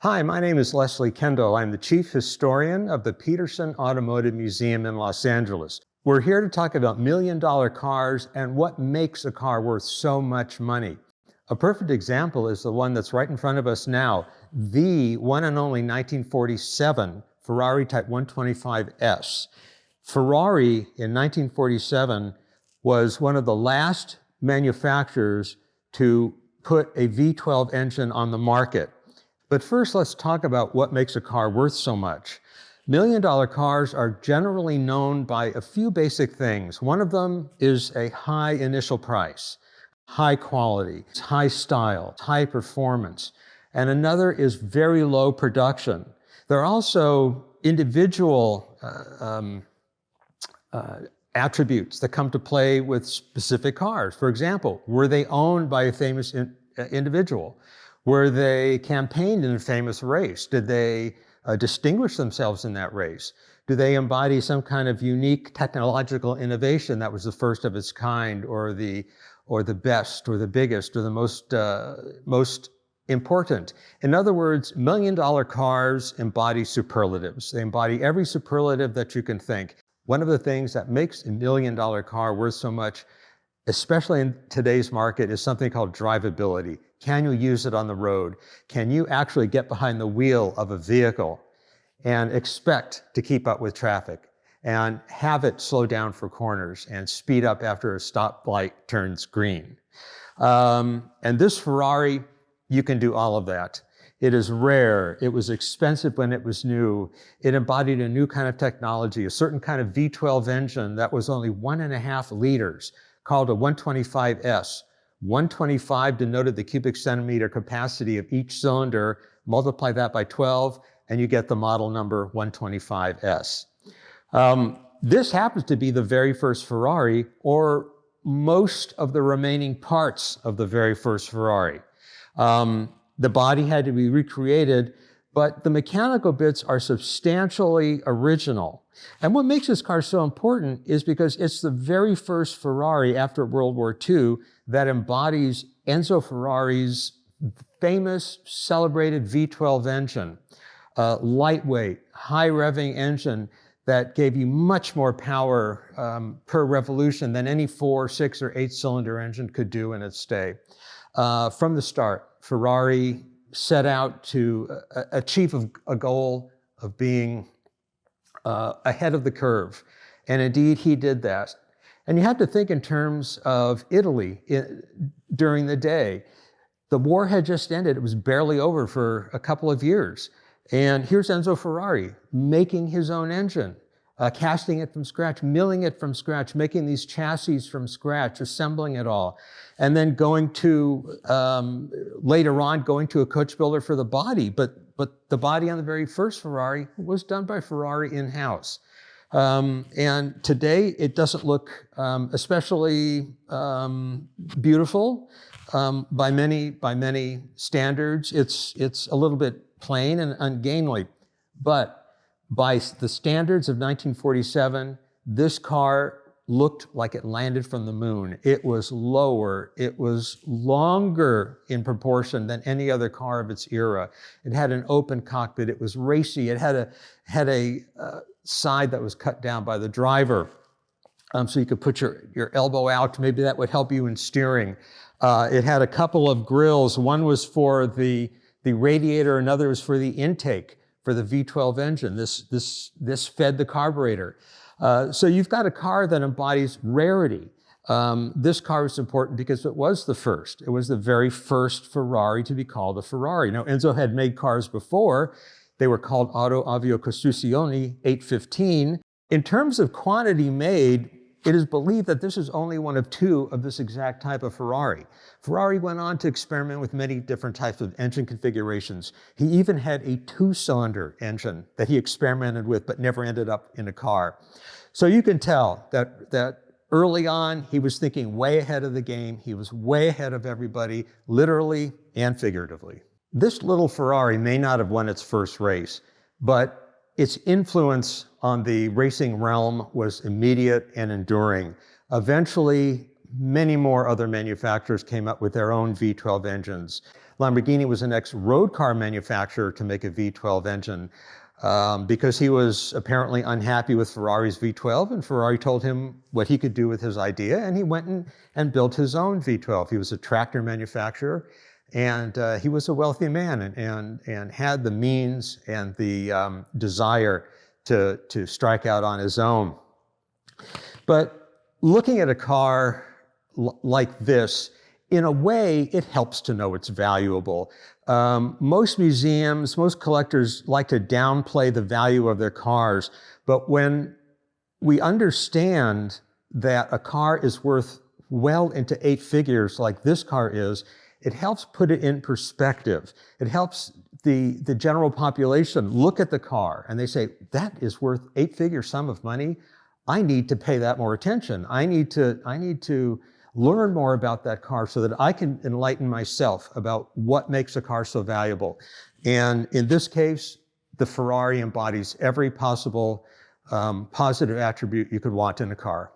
Hi, my name is Leslie Kendall. I'm the chief historian of the Petersen Automotive Museum in Los Angeles. We're here to talk about million-dollar cars and what makes a car worth so much money. A perfect example is the one that's right in front of us now, the one and only 1947 Ferrari Type 125S. Ferrari in 1947 was one of the last manufacturers to put a V12 engine on the market. But first, let's talk about what makes a car worth so much. Million-dollar cars are generally known by a few basic things. One of them is a high initial price, high quality, high style, high performance. And another is very low production. There are also individual attributes that come to play with specific cars. For example, were they owned by a famous individual? Were they campaigned in a famous race? Did they distinguish themselves in that race? Do they embody some kind of unique technological innovation that was the first of its kind, or the best, or the biggest, or the most important? In other words, million-dollar cars embody superlatives. They embody every superlative that you can think. One of the things that makes a million-dollar car worth so much, especially in today's market, is something called drivability. Can you use it on the road? Can you actually get behind the wheel of a vehicle and expect to keep up with traffic and have it slow down for corners and speed up after a stoplight turns green? And this Ferrari, you can do all of that. It is rare. It was expensive when it was new. It embodied a new kind of technology, a certain kind of V12 engine that was only 1.5 liters, called a 125S. 125 denoted the cubic centimeter capacity of each cylinder. Multiply that by 12, and you get the model number 125S. This happens to be the very first Ferrari, or most of the remaining parts of the very first Ferrari. The body had to be recreated, but the mechanical bits are substantially original. And what makes this car so important is because it's the very first Ferrari after World War II that embodies Enzo Ferrari's famous, celebrated V12 engine. Lightweight, high revving engine that gave you much more power per revolution than any 4, 6, or 8-cylinder engine could do in its day. From the start, Ferrari set out to achieve a goal of being ahead of the curve. And indeed, he did that. And you have to think in terms of Italy during the day. The war had just ended. It was barely over for a couple of years. And here's Enzo Ferrari making his own engine, casting it from scratch, milling it from scratch, making these chassis from scratch, assembling it all. And then going to, later on, going to a coach builder for the body. But the body on the very first Ferrari was done by Ferrari in-house. And today, it doesn't look especially beautiful by many standards. It's a little bit plain and ungainly. But by the standards of 1947, this car looked like it landed from the moon. It was lower, it was longer in proportion than any other car of its era. It had an open cockpit, it was racy, it had a side that was cut down by the driver. So you could put your elbow out, maybe that would help you in steering. It had a couple of grills. One was for the radiator, another was for the intake for the V12 engine. This fed the carburetor. So you've got a car that embodies rarity. This car is important because it was the first. It was the very first Ferrari to be called a Ferrari. Now, Enzo had made cars before. They were called Auto Avio Costruzioni 815. In terms of quantity made, it is believed that this is only one of 2 of this exact type of Ferrari. Ferrari went on to experiment with many different types of engine configurations. He even had a 2-cylinder engine that he experimented with but never ended up in a car. So you can tell that early on, he was thinking way ahead of the game. He was way ahead of everybody, literally and figuratively. This little Ferrari may not have won its first race, but its influence on the racing realm was immediate and enduring. Eventually, many more other manufacturers came up with their own V12 engines. Lamborghini was the next road car manufacturer to make a V12 engine because he was apparently unhappy with Ferrari's V12, and Ferrari told him what he could do with his idea, and he went and built his own V12. He was a tractor manufacturer, and he was a wealthy man and had the means and the desire to strike out on his own. But looking at a car like this, in a way, it helps to know it's valuable. Most museums, most collectors like to downplay the value of their cars, but when we understand that a car is worth well into 8 figures like this car is, it helps put it in perspective. It helps the general population look at the car and they say, that is worth 8-figure sum of money. I need to pay that more attention. I need to learn more about that car so that I can enlighten myself about what makes a car so valuable. And in this case, the Ferrari embodies every possible positive attribute you could want in a car.